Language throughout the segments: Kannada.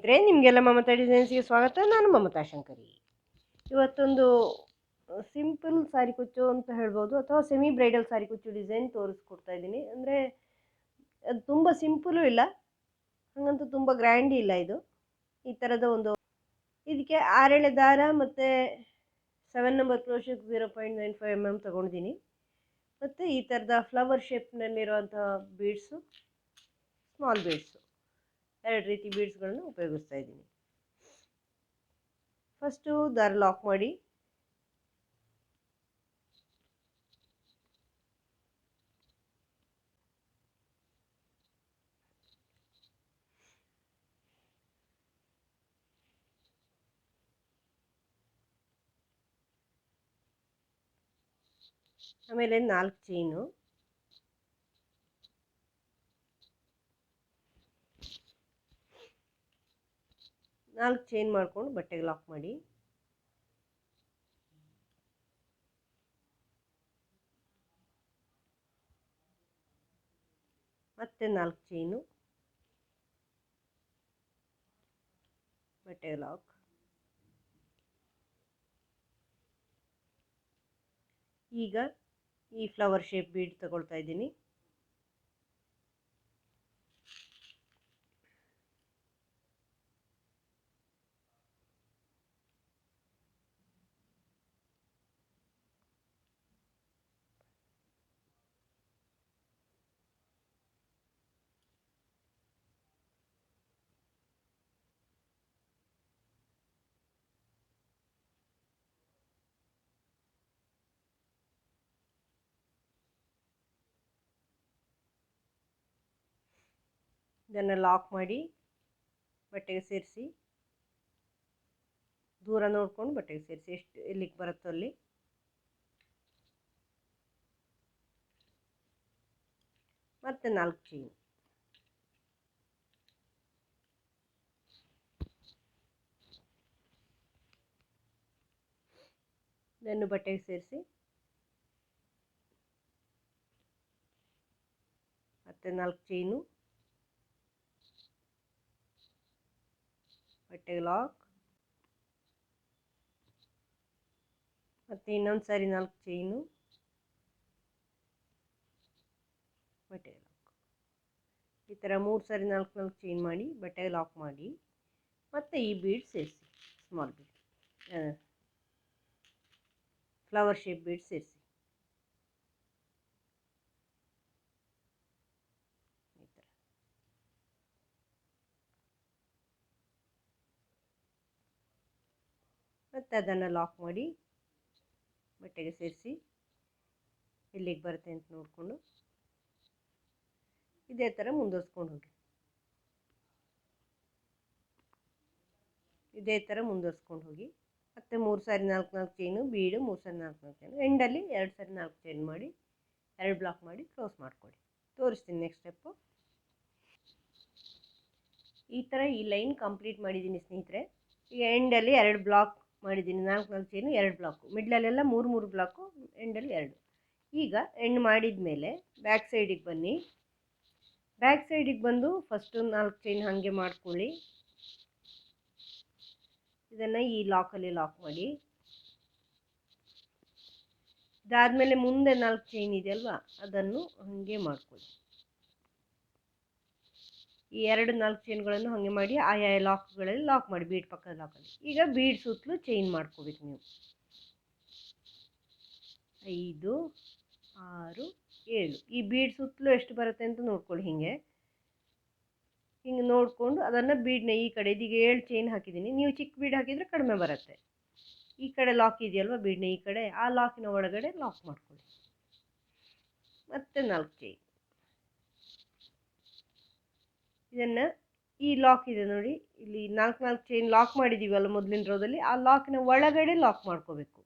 ಸ್ನೇಹಿತರೆ, ನಿಮಗೆಲ್ಲ ಮಮತಾ ಡಿಸೈನ್ಸ್ಗೆ ಸ್ವಾಗತ. ನಾನು ಮಮತಾ ಶಂಕರಿ. ಇವತ್ತೊಂದು ಸಿಂಪಲ್ ಸಾರಿ ಕುಚ್ಚು ಅಂತ ಹೇಳ್ಬೋದು, ಅಥವಾ ಸೆಮಿ ಬ್ರೈಡಲ್ ಸಾರಿ ಕುಚ್ಚು ಡಿಸೈನ್ ತೋರಿಸ್ಕೊಡ್ತಾ ಇದ್ದೀನಿ. ಅಂದರೆ ಅದು ತುಂಬ ಸಿಂಪಲು ಇಲ್ಲ, ಹಾಗಂತೂ ತುಂಬ ಗ್ರ್ಯಾಂಡಿ ಇಲ್ಲ. ಇದು ಈ ಥರದ ಒಂದು, ಇದಕ್ಕೆ 6 ಎಳೆ ದಾರ ಮತ್ತು 7 ನಂಬರ್ ಕ್ರೋಶಕ್ಕೆ 0.95 mm ತೊಗೊಂಡಿದ್ದೀನಿ. ಮತ್ತು ಈ ಥರದ ಫ್ಲವರ್ ಶೇಪ್ನಲ್ಲಿರುವಂಥ ಬೀಡ್ಸು, ಸ್ಮಾಲ್ ಬೀಡ್ಸು, 2 ರೀತಿ ಬೀಡ್ಸ್ಗಳನ್ನು ಉಪಯೋಗಿಸ್ತಾ ಇದ್ದೀನಿ. ಫಸ್ಟು ದಾರ ಲಾಕ್ ಮಾಡಿ, ಆಮೇಲೆ 4 ಚೈನು, ಮಾಡಿಕೊಂಡು ಬಟ್ಟೆಗೆ ಲಾಕ್ ಮಾಡಿ. ಮತ್ತೆ 4 ಚೈನು, ಬಟ್ಟೆಗೆ ಲಾಕ್. ಈಗ ಈ ಫ್ಲವರ್ ಶೇಪ್ ಬೀಡ್ ತಗೊಳ್ತಾ ಇದ್ದೀನಿ. ಇದನ್ನು ಲಾಕ್ ಮಾಡಿ ಬಟ್ಟೆಗೆ ಸೇರಿಸಿ, ದೂರ ನೋಡ್ಕೊಂಡು ಬಟ್ಟೆಗೆ ಸೇರಿಸಿ, ಎಷ್ಟು ಎಲ್ಲಿಗೆ ಬರುತ್ತೋ ಅಲ್ಲಿ. ಮತ್ತೆ 4 ಚೈನು, ಇದನ್ನು ಬಟ್ಟೆಗೆ ಸೇರಿಸಿ, ಮತ್ತೆ 4 ಚೈನು, ಬಟ್ಟೆಗೆ ಲಾಕ್. ಮತ್ತೆ ಇನ್ನೊಂದು ಸಾರಿ 4 ಚೈನು, ಬಟ್ಟೆಗೆ ಲಾಕ್. ಈ ಥರ 3 ಸಾರಿ 4 ಚೈನ್ ಮಾಡಿ ಬಟ್ಟೆಗೆ ಲಾಕ್ ಮಾಡಿ, ಮತ್ತೆ ಈ ಬೀಡ್ ಸೇರಿಸಿ, small bead, flower shape bead ಸೇರಿಸಿ. ಈ ಥರ ಮತ್ತೆ ಅದನ್ನು ಲಾಕ್ ಮಾಡಿ ಬಟ್ಟೆಗೆ ಸೇರಿಸಿ, ಎಲ್ಲಿಗೆ ಬರುತ್ತೆ ಅಂತ ನೋಡಿಕೊಂಡು ಇದೇ ಥರ ಮುಂದುವರ್ಸ್ಕೊಂಡು ಹೋಗಿ. ಮತ್ತೆ 3 ಸಾರಿ 4 ಚೈನು, ಬೀಡು 3 ಸಾರಿ 4 ಚೈನು, ಎಂಡಲ್ಲಿ 2 ಸಾರಿ 4 ಚೈನ್ ಮಾಡಿ 2 ಬ್ಲಾಕ್ ಮಾಡಿ ಕ್ಲೋಸ್ ಮಾಡಿಕೊಡಿ. ತೋರಿಸ್ತೀನಿ ನೆಕ್ಸ್ಟ್ ಸ್ಟೆಪ್ಪು. ಈ ಥರ ಈ ಲೈನ್ ಕಂಪ್ಲೀಟ್ ಮಾಡಿದ್ದೀನಿ ಸ್ನೇಹಿತರೆ. ಈಗ ಎಂಡಲ್ಲಿ 2 ಬ್ಲಾಕ್ ಮಾಡಿದ್ದೀನಿ, 4 ಚೈನು 2 ಬ್ಲಾಕು, ಮಿಡ್ಲಲ್ಲೆಲ್ಲ 3 ಬ್ಲಾಕು, ಎಂಡಲ್ಲಿ 2. ಈಗ ಎಂಡ್ ಮಾಡಿದ ಮೇಲೆ ಬ್ಯಾಕ್ ಸೈಡಿಗೆ ಬನ್ನಿ. ಬ್ಯಾಕ್ ಸೈಡಿಗೆ ಬಂದು ಫಸ್ಟು 4 ಚೈನ್ ಹಾಗೆ ಮಾಡ್ಕೊಳ್ಳಿ. ಇದನ್ನು ಈ ಲಾಕಲ್ಲಿ ಲಾಕ್ ಮಾಡಿ. ಇದಾದಮೇಲೆ ಮುಂದೆ 4 ಚೈನ್ ಇದೆಯಲ್ವಾ, ಅದನ್ನು ಹಾಗೆ ಮಾಡ್ಕೊಳ್ಳಿ. ಈ 4 ಚೈನ್ಗಳನ್ನು ಹಾಗೆ ಮಾಡಿ ಆಯಾ ಲಾಕ್ಗಳಲ್ಲಿ ಲಾಕ್ ಮಾಡಿ, ಬೀಡ್ ಪಕ್ಕದ ಲಾಕಲ್ಲಿ. ಈಗ ಬೀಡ್ ಸುತ್ತಲೂ ಚೈನ್ ಮಾಡ್ಕೋಬೇಕು ನೀವು. 5, 6, 7. ಈ ಬೀಡ್ ಸುತ್ತಲೂ ಎಷ್ಟು ಬರುತ್ತೆ ಅಂತ ನೋಡ್ಕೊಳ್ಳಿ. ಹಿಂಗೆ ನೋಡಿಕೊಂಡು ಅದನ್ನು ಬೀಡ್ನ ಈ ಕಡೆ, ಇದೀಗ 7 ಚೈನ್ ಹಾಕಿದ್ದೀನಿ, ನೀವು ಚಿಕ್ಕ ಬೀಡ್ ಹಾಕಿದರೆ ಕಡಿಮೆ ಬರುತ್ತೆ. ಈ ಕಡೆ ಲಾಕ್ ಇದೆಯಲ್ವ ಬೀಡ್ನ ಈ ಕಡೆ, ಆ ಲಾಕಿನ ಒಳಗಡೆ ಲಾಕ್ ಮಾಡ್ಕೊಳ್ಳಿ. ಮತ್ತೆ 4 ಚೈನ್. ಇದನ್ನು ಈ ಲಾಕ್ ಇದೆ ನೋಡಿ, ಇಲ್ಲಿ 4 ಚೈನ್ ಲಾಕ್ ಮಾಡಿದ್ದೀವಲ್ಲ ಮೊದಲಿನ ರೋದಲ್ಲಿ, ಆ ಲಾಕಿನ ಒಳಗಡೆ ಲಾಕ್ ಮಾಡ್ಕೋಬೇಕು.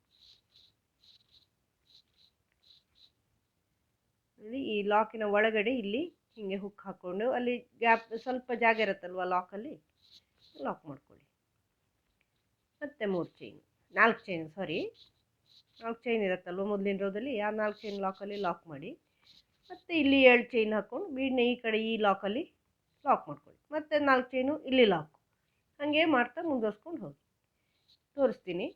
ಈ ಲಾಕಿನ ಒಳಗಡೆ ಇಲ್ಲಿ ಹಿಂಗೆ ಹುಕ್ ಹಾಕ್ಕೊಂಡು, ಅಲ್ಲಿ ಗ್ಯಾಪ್ ಸ್ವಲ್ಪ ಜಾಗ ಇರುತ್ತಲ್ವ ಲಾಕಲ್ಲಿ, ಲಾಕ್ ಮಾಡ್ಕೊಳ್ಳಿ. ಮತ್ತೆ 4 ಚೈನ್ ಇರುತ್ತಲ್ವ ಮೊದಲಿನ ರೋದಲ್ಲಿ, ಆ 4 ಚೈನ್ ಲಾಕಲ್ಲಿ ಲಾಕ್ ಮಾಡಿ. ಮತ್ತು ಇಲ್ಲಿ 7 ಚೈನ್ ಹಾಕ್ಕೊಂಡು ಬೀಡ್ನ ಈ ಕಡೆ ಈ ಲಾಕಲ್ಲಿ ಲಾಕ್ ಮಾಡ್ಕೊಳ್ಳಿ. ಮತ್ತೆ 4 ಚೈನು ಇಲ್ಲಿ ಲಾಕ್. ಹಾಗೆ ಮಾಡ್ತಾ ಮುಂದುವರ್ಸ್ಕೊಂಡು ಹೋಗಿ ತೋರಿಸ್ತೀನಿ.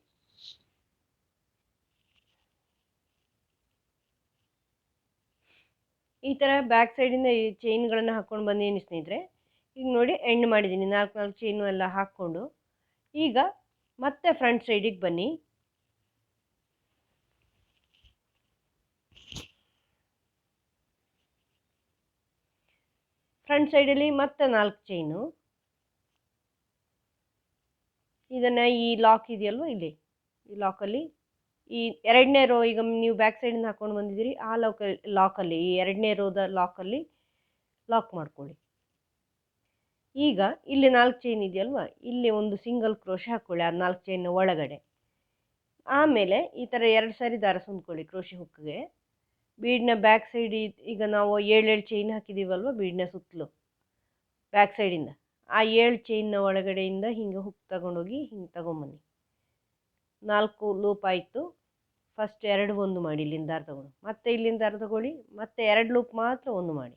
ಈ ಥರ ಬ್ಯಾಕ್ ಸೈಡಿಂದ ಈ ಚೈನ್ಗಳನ್ನು ಹಾಕ್ಕೊಂಡು ಬಂದೀನಿ ಸ್ನೇಹಿತರೆ. ಈಗ ನೋಡಿ ಎಂಡ್ ಮಾಡಿದ್ದೀನಿ, 4 ಚೈನು ಎಲ್ಲ ಹಾಕ್ಕೊಂಡು. ಈಗ ಮತ್ತೆ ಫ್ರಂಟ್ ಸೈಡಿಗೆ ಬನ್ನಿ. ಫ್ರಂಟ್ ಸೈಡಲ್ಲಿ ಮತ್ತೆ 4 ಚೈನು. ಇದನ್ನು ಈ ಲಾಕ್ ಇದೆಯಲ್ವ ಇಲ್ಲಿ, ಈ ಲಾಕಲ್ಲಿ ಈ 2ನೇ ರೋ, ಈಗ ನೀವು ಬ್ಯಾಕ್ ಸೈಡಿಂದ ಹಾಕ್ಕೊಂಡು ಬಂದಿದ್ದೀರಿ ಆ ಲಾಕಲ್ಲಿ ಈ 2ನೇ ರೋದ ಲಾಕಲ್ಲಿ ಲಾಕ್ ಮಾಡ್ಕೊಳ್ಳಿ. ಈಗ ಇಲ್ಲಿ 4 ಚೈನ್ ಇದೆಯಲ್ವ, ಇಲ್ಲಿ ಒಂದು ಸಿಂಗಲ್ ಕ್ರೋಶೆ ಹಾಕ್ಕೊಳ್ಳಿ ಆ 4 ಚೈನ್ ಒಳಗಡೆ. ಆಮೇಲೆ ಈ ಥರ 2 ಸಾರಿ ದಾರ ಸುಂದ್ಕೊಳ್ಳಿ ಕ್ರೋಶೆ ಹುಕ್ಕಿಗೆ. ಬೀಡ್ನ ಬ್ಯಾಕ್ ಸೈಡ್ ಈಗ ನಾವು 7 ಚೈನ್ ಹಾಕಿದ್ದೀವಲ್ವ ಬೀಡ್ನ ಸುತ್ತಲೂ ಬ್ಯಾಕ್ ಸೈಡಿಂದ, ಆ 7 ಚೈನ್ನ ಒಳಗಡೆಯಿಂದ ಹಿಂಗೆ ಹುಕ್ ತಗೊಂಡೋಗಿ ಹಿಂಗೆ ತಗೊಂಬನ್ನಿ. 4 ಲೂಪ್ ಆಯಿತು. ಫಸ್ಟ್ 2 ಒಂದು ಮಾಡಿ ಇಲ್ಲಿಂದ ದಾರ ತಗೊಂಡು, ಮತ್ತೆ ಇಲ್ಲಿಂದ ದಾರ ತಗೊಳ್ಳಿ, ಮತ್ತೆ 2 ಲೂಪ್ ಮಾತ್ರ ಒಂದು ಮಾಡಿ,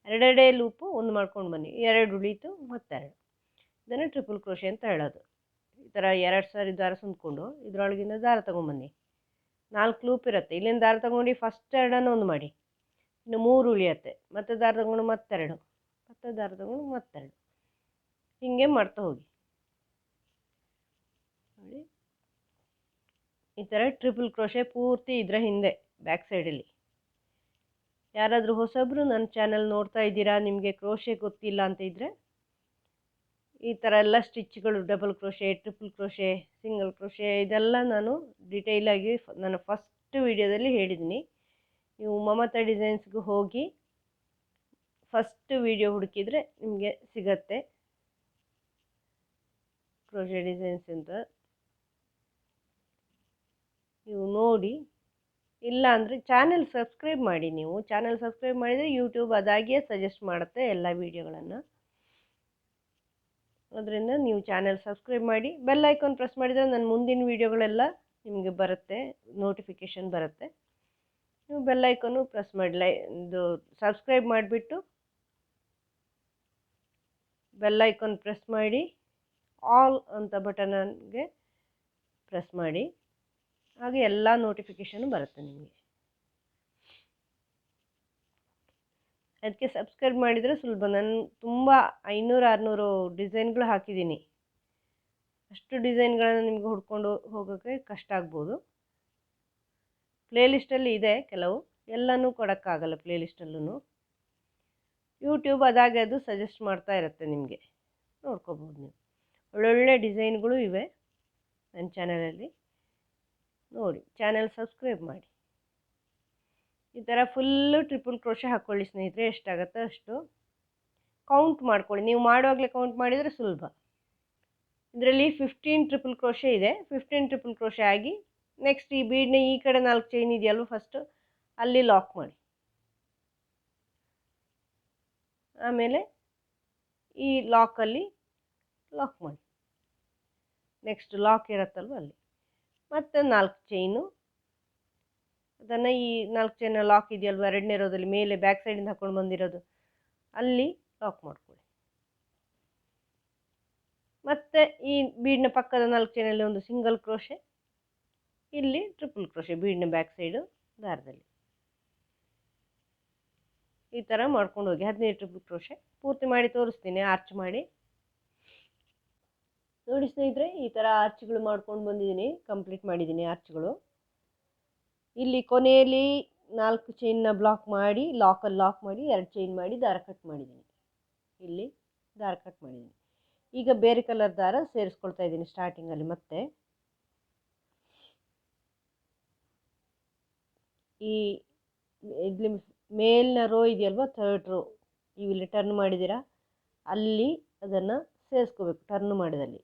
2 ಲೂಪು ಒಂದು ಮಾಡ್ಕೊಂಡು ಬನ್ನಿ, 2 ಉಳೀತು, ಮತ್ತೆ 2. ಇದನ್ನು ಟ್ರಿಪಲ್ ಕ್ರೋಶೆ ಅಂತ ಹೇಳೋದು. ಈ ಥರ 2 ಸಾರಿ ದಾರ ಸುಂದ್ಕೊಂಡು ಇದರೊಳಗಿಂದ ದಾರ ತೊಗೊಂಬನ್ನಿ. 4 ಲೂಪ್ ಇರುತ್ತೆ, ಇಲ್ಲಿಂದ ದಾರ ತೊಗೊಂಡು ಫಸ್ಟ್ 2 ಒಂದು ಮಾಡಿ, ಇನ್ನು 3 ಉಳಿಯುತ್ತೆ, ಮತ್ತೆ ದಾರ ತೊಗೊಂಡು ಮತ್ತೆ 2, ಮತ್ತೆ ದಾರ ತೊಗೊಂಡು ಮತ್ತೆ 2, ಹೀಗೆ ಮಾಡ್ತಾ ಹೋಗಿ. ನೋಡಿ ಈ ಥರ ಟ್ರಿಪಲ್ ಕ್ರೋಶೆ ಪೂರ್ತಿ ಇದರ ಹಿಂದೆ ಬ್ಯಾಕ್ ಸೈಡಲ್ಲಿ. ಯಾರಾದರೂ ಹೊಸಬ್ರು ನನ್ನ ಚಾನಲ್ ನೋಡ್ತಾ ಇದ್ದೀರಾ, ನಿಮಗೆ ಕ್ರೋಶೆ ಗೊತ್ತಿಲ್ಲ ಅಂತ ಇದ್ದರೆ ಈ ಥರ ಎಲ್ಲ ಸ್ಟಿಚ್ಗಳು, double crochet, triple crochet, single crochet, ಇದೆಲ್ಲ ನಾನು ಡಿಟೇಲಾಗಿ ನಾನು ಫಸ್ಟ್ ವಿಡಿಯೋದಲ್ಲಿ ಹೇಳಿದ್ದೀನಿ. ನೀವು ಮಮತಾ ಡಿಸೈನ್ಸ್ಗೆ ಹೋಗಿ ಫಸ್ಟ್ ವಿಡಿಯೋ ಹುಡುಕಿದರೆ ನಿಮಗೆ ಸಿಗತ್ತೆ, ಕ್ರೋಶೆ ಡಿಸೈನ್ಸ್ ಅಂತ. ನೀವು ನೋಡಿ, ಇಲ್ಲ ಅಂದರೆ ಚಾನೆಲ್ ಸಬ್ಸ್ಕ್ರೈಬ್ ಮಾಡಿ. ನೀವು ಚಾನೆಲ್ ಸಬ್ಸ್ಕ್ರೈಬ್ ಮಾಡಿದರೆ ಯೂಟ್ಯೂಬ್ ಅದಾಗಿಯೇ ಸಜೆಸ್ಟ್ ಮಾಡುತ್ತೆ ಎಲ್ಲ ವೀಡಿಯೋಗಳನ್ನು. ಅದರಿಂದ ನೀವು ಚಾನೆಲ್ ಸಬ್ಸ್ಕ್ರೈಬ್ ಮಾಡಿ, ಬೆಲ್ ಐಕಾನ್ ಪ್ರೆಸ್ ಮಾಡಿದರೆ ನನ್ನ ಮುಂದಿನ ವೀಡಿಯೋಗಳೆಲ್ಲ ನಿಮಗೆ ಬರುತ್ತೆ, ನೋಟಿಫಿಕೇಷನ್ ಬರುತ್ತೆ. ನೀವು ಬೆಲ್ ಐಕಾನು ಪ್ರೆಸ್ ಮಾಡಿ, ಇದು ಸಬ್ಸ್ಕ್ರೈಬ್ ಮಾಡಿಬಿಟ್ಟು ಬೆಲ್ ಐಕಾನ್ ಪ್ರೆಸ್ ಮಾಡಿ ಆಲ್ ಅಂತ ಬಟನ್ಗೆ ಪ್ರೆಸ್ ಮಾಡಿ, ಹಾಗೆ ಎಲ್ಲ ನೋಟಿಫಿಕೇಷನು ಬರುತ್ತೆ ನಿಮಗೆ. ಅದಕ್ಕೆ ಸಬ್ಸ್ಕ್ರೈಬ್ ಮಾಡಿದರೆ ಸುಲಭ. ನಾನು ತುಂಬ 500-600 ಡಿಸೈನ್ಗಳು ಹಾಕಿದ್ದೀನಿ. ಅಷ್ಟು ಡಿಸೈನ್ಗಳನ್ನು ನಿಮಗೆ ಹುಡ್ಕೊಂಡು ಹೋಗೋಕ್ಕೆ ಕಷ್ಟ ಆಗ್ಬೋದು. ಪ್ಲೇಲಿಸ್ಟಲ್ಲಿ ಇದೆ ಕೆಲವು, ಎಲ್ಲನೂ ಕೊಡೋಕ್ಕಾಗಲ್ಲ ಪ್ಲೇಲಿಸ್ಟಲ್ಲೂ. ಯೂಟ್ಯೂಬ್ ಅದಾಗೆ ಅದು ಸಜೆಸ್ಟ್ ಮಾಡ್ತಾ ಇರುತ್ತೆ, ನಿಮಗೆ ನೋಡ್ಕೋಬೋದು. ನೀವು ಒಳ್ಳೊಳ್ಳೆ ಡಿಸೈನ್ಗಳು ಇವೆ ನನ್ನ ಚಾನಲಲ್ಲಿ, ನೋಡಿ ಚಾನೆಲ್ ಸಬ್ಸ್ಕ್ರೈಬ್ ಮಾಡಿ. ಈ ಥರ ಫುಲ್ಲು ಟ್ರಿಪಲ್ ಕ್ರೋಶೆ ಹಾಕ್ಕೊಳ್ಳಿ ಸ್ನೇಹಿತರೆ, ಎಷ್ಟಾಗುತ್ತೋ ಅಷ್ಟು ಕೌಂಟ್ ಮಾಡ್ಕೊಳ್ಳಿ. ನೀವು ಮಾಡುವಾಗಲೇ ಕೌಂಟ್ ಮಾಡಿದರೆ ಸುಲಭ. ಇದರಲ್ಲಿ 15 ಟ್ರಿಪಲ್ ಕ್ರೋಶೆ ಇದೆ. 15 ಟ್ರಿಪಲ್ ಕ್ರೋಶೆ ಆಗಿ ನೆಕ್ಸ್ಟ್ ಈ ಬೀಡ್ನ ಈ ಕಡೆ 4 ಚೈನ್ ಇದೆಯಲ್ವ, ಫಸ್ಟು ಅಲ್ಲಿ ಲಾಕ್ ಮಾಡಿ, ಆಮೇಲೆ ಈ ಲಾಕಲ್ಲಿ ಲಾಕ್ ಮಾಡಿ, ನೆಕ್ಸ್ಟ್ ಲಾಕ್ ಇರುತ್ತಲ್ವ ಅಲ್ಲಿ ಮತ್ತೆ 4 ಚೈನು. ಅದನ್ನು ಈ 4 ಚೈನ್ ಲಾಕ್ ಇದೆಯಲ್ವ 2ನೇ ರೋದಲ್ಲಿ ಮೇಲೆ ಬ್ಯಾಕ್ ಸೈಡಿಂದ ಹಾಕ್ಕೊಂಡು ಬಂದಿರೋದು ಅಲ್ಲಿ ಲಾಕ್ ಮಾಡ್ಕೊಳ್ಳಿ. ಮತ್ತು ಈ ಬೀಡ್ನ ಪಕ್ಕದ 4 ಚೈನಲ್ಲಿ ಒಂದು ಸಿಂಗಲ್ ಕ್ರೋಶೆ, ಇಲ್ಲಿ ಟ್ರಿಪಲ್ ಕ್ರೋಶೆ ಬೀಡ್ನ ಬ್ಯಾಕ್ ಸೈಡು ದಾರದಲ್ಲಿ. ಈ ಥರ ಮಾಡ್ಕೊಂಡು ಹೋಗಿ 15 ಟ್ರಿಪಲ್ ಕ್ರೋಶೆ ಪೂರ್ತಿ ಮಾಡಿ ತೋರಿಸ್ತೀನಿ, ಆರ್ಚ್ ಮಾಡಿ. ನೋಡಿ ಸ್ನೇಹಿತರೆ, ಈ ಥರ ಆರ್ಚ್ಗಳು ಮಾಡ್ಕೊಂಡು ಬಂದಿದ್ದೀನಿ, ಕಂಪ್ಲೀಟ್ ಮಾಡಿದ್ದೀನಿ ಆರ್ಚ್ಗಳು. ಇಲ್ಲಿ ಕೊನೆಯಲ್ಲಿ 4 ಚೈನ್ನ ಬ್ಲಾಕ್ ಮಾಡಿ ಲಾಕಲ್ಲಿ ಲಾಕ್ ಮಾಡಿ 2 ಚೈನ್ ಮಾಡಿ ದಾರ ಕಟ್ ಮಾಡಿದ್ದೀನಿ. ಇಲ್ಲಿ ದಾರ ಕಟ್ ಮಾಡಿದ್ದೀನಿ. ಈಗ ಬೇರೆ ಕಲರ್ ದಾರ ಸೇರಿಸ್ಕೊಳ್ತಾ ಇದ್ದೀನಿ ಸ್ಟಾರ್ಟಿಂಗಲ್ಲಿ. ಮತ್ತೆ ಈ ಇಲ್ಲಿ ಮೇಲಿನ ರೋ ಇದೆಯಲ್ವ, 3rd ರೋ, ಇಲ್ಲಿ ಟರ್ನ್ ಮಾಡಿದ್ದೀರಾ ಅಲ್ಲಿ ಅದನ್ನು ಸೇರಿಸ್ಕೋಬೇಕು. ಟರ್ನ್ ಮಾಡಿದಲ್ಲಿ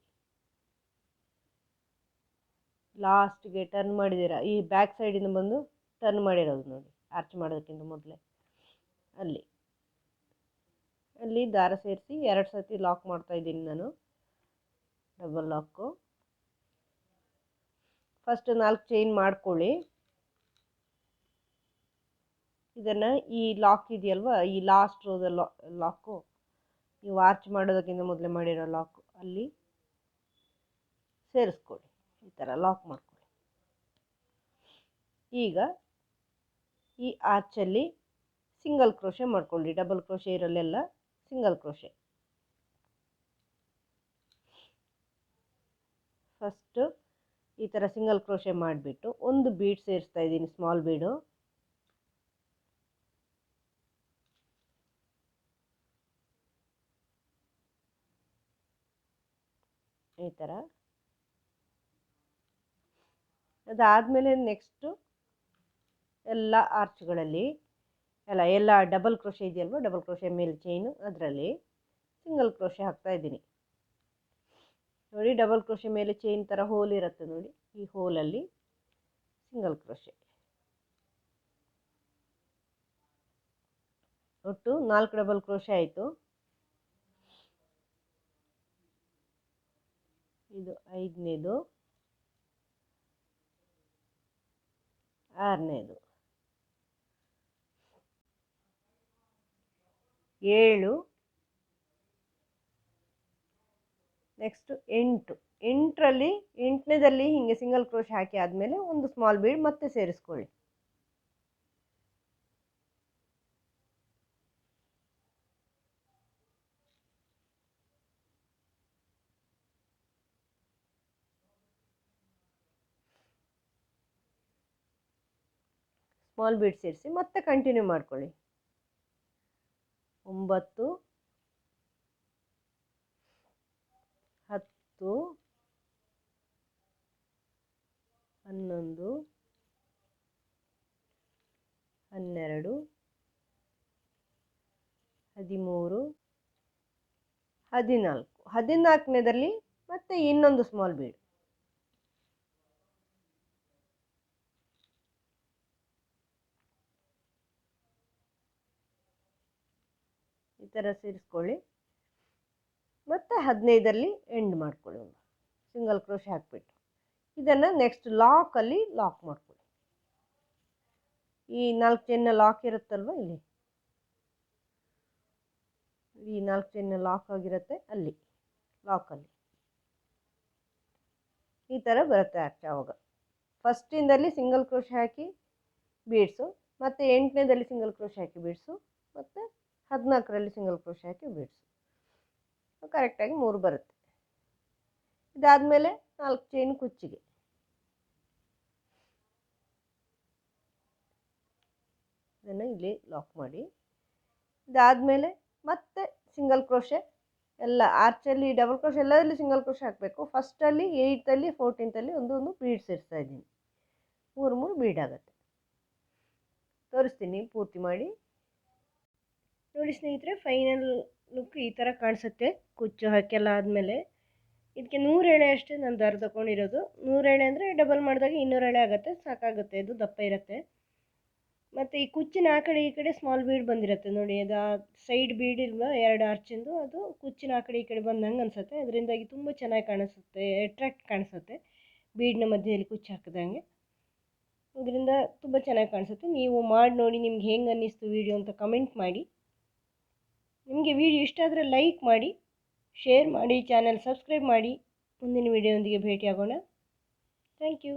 ಲಾಸ್ಟ್ಗೆ ಟರ್ನ್ ಮಾಡಿದ್ದೀರಾ, ಈ ಬ್ಯಾಕ್ ಸೈಡಿಂದ ಬಂದು ಟರ್ನ್ ಮಾಡಿರೋದು ನೋಡಿ, ಆರ್ಚ್ ಮಾಡೋದಕ್ಕಿಂತ ಮೊದಲೇ ಅಲ್ಲಿ ದಾರ ಸೇರಿಸಿ 2 ಸರ್ತಿ ಲಾಕ್ ಮಾಡ್ತಾ ಇದ್ದೀನಿ ನಾನು, ಡಬಲ್ ಲಾಕು. ಫಸ್ಟ್ 4 ಚೈನ್ ಮಾಡ್ಕೊಳ್ಳಿ. ಇದನ್ನು ಈ ಲಾಕ್ ಇದೆಯಲ್ವ, ಈ ಲಾಸ್ಟ್ ರೋದ ಲಾಕು, ನೀವು ಆರ್ಚ್ ಮಾಡೋದಕ್ಕಿಂತ ಮೊದಲೇ ಮಾಡಿರೋ ಲಾಕು, ಅಲ್ಲಿ ಸೇರಿಸ್ಕೊಳ್ಳಿ. ಈ ಥರ ಲಾಕ್ ಮಾಡ್ಕೊಳ್ಳಿ. ಈಗ ಈ ಆರ್ಚಲ್ಲಿ ಸಿಂಗಲ್ ಕ್ರೋಶೆ ಮಾಡ್ಕೊಳ್ಳಿ. ಡಬಲ್ ಕ್ರೋಶೆ ಇರಲ್ಲೆಲ್ಲ ಸಿಂಗಲ್ ಕ್ರೋಶೆ. ಫಸ್ಟು ಈ ಥರ ಸಿಂಗಲ್ ಕ್ರೋಶೆ ಮಾಡಿಬಿಟ್ಟು ಒಂದು ಬೀಡ್ ಸೇರಿಸ್ತಾ ಇದ್ದೀನಿ, ಸ್ಮಾಲ್ ಬೀಡು. ಈ ಥರ. ಅದಾದಮೇಲೆ ನೆಕ್ಸ್ಟು ಎಲ್ಲ ಆರ್ಚ್ಗಳಲ್ಲಿ ಎಲ್ಲ ಡಬಲ್ ಕ್ರೋಶೆ ಇದೆಯಲ್ವ, ಡಬಲ್ ಕ್ರೋಶೆ ಮೇಲೆ ಚೈನು, ಅದರಲ್ಲಿ ಸಿಂಗಲ್ ಕ್ರೋಶೆ ಹಾಕ್ತಾ ಇದ್ದೀನಿ. ನೋಡಿ, ಡಬಲ್ ಕ್ರೋಶೆ ಮೇಲೆ ಚೈನ್ ಥರ ಹೋಲ್ ಇರುತ್ತೆ ನೋಡಿ, ಈ ಹೋಲಲ್ಲಿ ಸಿಂಗಲ್ ಕ್ರೋಶೆ. ಒಟ್ಟು 4 ಡಬಲ್ ಕ್ರೋಶೆ ಆಯಿತು. ಇದು 5ನೇದು, 6ನೇದು, 7, ನೆಕ್ಸ್ಟ್ 8. 8ರಲ್ಲಿ 8ನೇದಲ್ಲಿ ಹೀಗೆ ಸಿಂಗಲ್ ಕ್ರೋಶೆ ಹಾಕಿ ಆದಮೇಲೆ ಒಂದು ಸ್ಮಾಲ್ ಬೀಡ್ ಮತ್ತೆ ಸೇರಿಸ್ಕೊಳ್ಳಿ. ಸ್ಮಾಲ್ ಬೀಡ್ ಸೇರಿಸಿ ಮತ್ತೆ ಕಂಟಿನ್ಯೂ ಮಾಡ್ಕೊಳ್ಳಿ. 9, 10, 11, 12, 13, 14. 14ನೇದಲ್ಲಿ ಮತ್ತೆ ಇನ್ನೊಂದು ಸ್ಮಾಲ್ ಬೀಡ್. ಈ ಥರ ಸೇರಿಸ್ಕೊಳ್ಳಿ. ಮತ್ತು 15ರಲ್ಲಿ ಎಂಡ್ ಮಾಡ್ಕೊಳ್ಳಿ, ಒಂದು ಸಿಂಗಲ್ ಕ್ರೋಶೆ ಹಾಕಿಬಿಟ್ಟು. ಇದನ್ನು ನೆಕ್ಸ್ಟ್ ಲಾಕಲ್ಲಿ ಲಾಕ್ ಮಾಡ್ಕೊಳ್ಳಿ. ಈ 4 ಚೈನ್ನ ಲಾಕ್ ಇರುತ್ತಲ್ವ, ಇಲ್ಲಿ ಈ 4 ಚೈನ್ನ ಲಾಕ್ ಆಗಿರುತ್ತೆ, ಅಲ್ಲಿ ಲಾಕಲ್ಲಿ ಈ ಥರ ಬರುತ್ತೆ ಆರ್ಚ್. ಆವಾಗ ಫಸ್ಟಿಂದಲ್ಲಿ ಸಿಂಗಲ್ ಕ್ರೋಶೆ ಹಾಕಿ ಬೀಡ್ಸು, ಮತ್ತು 8ನೇದಲ್ಲಿ ಸಿಂಗಲ್ ಕ್ರೋಶೆ ಹಾಕಿ ಬೀಡ್ಸು, ಮತ್ತು 14ರಲ್ಲಿ ಸಿಂಗಲ್ ಕ್ರೋಶೆ ಹಾಕಿ ಬೀಡ್ಸು. ಕರೆಕ್ಟಾಗಿ 3 ಬರುತ್ತೆ. ಇದಾದಮೇಲೆ 4 ಚೈನ್ ಕುಚ್ಚಿಗೆ. ಇದನ್ನು ಇಲ್ಲಿ ಲಾಕ್ ಮಾಡಿ. ಇದಾದಮೇಲೆ ಮತ್ತೆ ಸಿಂಗಲ್ ಕ್ರೋಶೆ, ಎಲ್ಲ ಆರ್ಚಲ್ಲಿ ಡಬಲ್ ಕ್ರೋಶೆ ಎಲ್ಲದರಲ್ಲಿ ಸಿಂಗಲ್ ಕ್ರೋಶೆ ಹಾಕಬೇಕು. ಫಸ್ಟಲ್ಲಿ 8ಲ್ಲಿ 14ರಲ್ಲಿ ಒಂದೊಂದು ಬೀಡ್ ಸೇರಿಸ್ತಾ ಇದ್ದೀನಿ. 3 ಬೀಡ್ ಆಗುತ್ತೆ. ತೋರಿಸ್ತೀನಿ ಪೂರ್ತಿ ಮಾಡಿ. ನೋಡಿ ಸ್ನೇಹಿತರೆ, ಫೈನಲ್ ಲುಕ್ ಈ ಥರ ಕಾಣಿಸುತ್ತೆ. ಕುಚ್ಚು ಹಾಕೆಲ್ಲ ಆದಮೇಲೆ ಇದಕ್ಕೆ 100 ಎಳೆ ಅಷ್ಟೇ ನಾನು ದಾರ ತಗೊಂಡಿರೋದು. 100 ಎಳೆ ಅಂದರೆ ಡಬಲ್ ಮಾಡಿದಾಗ 200 ಎಳೆ ಆಗುತ್ತೆ, ಸಾಕಾಗುತ್ತೆ. ಇದು ದಪ್ಪ ಇರುತ್ತೆ. ಮತ್ತು ಈ ಕುಚ್ಚಿನ ಆ ಕಡೆ ಈ ಕಡೆ ಸ್ಮಾಲ್ ಬೀಡ್ ಬಂದಿರುತ್ತೆ ನೋಡಿ, ಅದು ಸೈಡ್ ಬೀಡ್ ಇಲ್ವಾ 2 ಆರ್ಚಿಂದು, ಅದು ಕುಚ್ಚಿನ ಆ ಕಡೆ ಈ ಕಡೆ ಬಂದಂಗೆ ಅನಿಸುತ್ತೆ. ಅದರಿಂದಾಗಿ ತುಂಬ ಚೆನ್ನಾಗಿ ಕಾಣಿಸುತ್ತೆ, ಅಟ್ರಾಕ್ಟ್ ಕಾಣಿಸುತ್ತೆ ಬೀಡ್ನ ಮಧ್ಯದಲ್ಲಿ ಕುಚ್ಚು ಹಾಕಿದಂಗೆ. ಇದರಿಂದ ತುಂಬ ಚೆನ್ನಾಗಿ ಕಾಣಿಸುತ್ತೆ. ನೀವು ಮಾಡಿ ನೋಡಿ, ನಿಮ್ಗೆ ಹೆಂಗೆ ಅನ್ನಿಸ್ತು ವಿಡಿಯೋ ಅಂತ ಕಮೆಂಟ್ ಮಾಡಿ. ನಿಮಗೆ ವಿಡಿಯೋ ಇಷ್ಟ ಆದರೆ ಲೈಕ್ ಮಾಡಿ, ಶೇರ್ ಮಾಡಿ, ಚಾನಲ್ ಸಬ್ಸ್ಕ್ರೈಬ್ ಮಾಡಿ. ಮುಂದಿನ ವಿಡಿಯೋದೊಂದಿಗೆ ಭೇಟಿಯಾಗೋಣ. Thank you.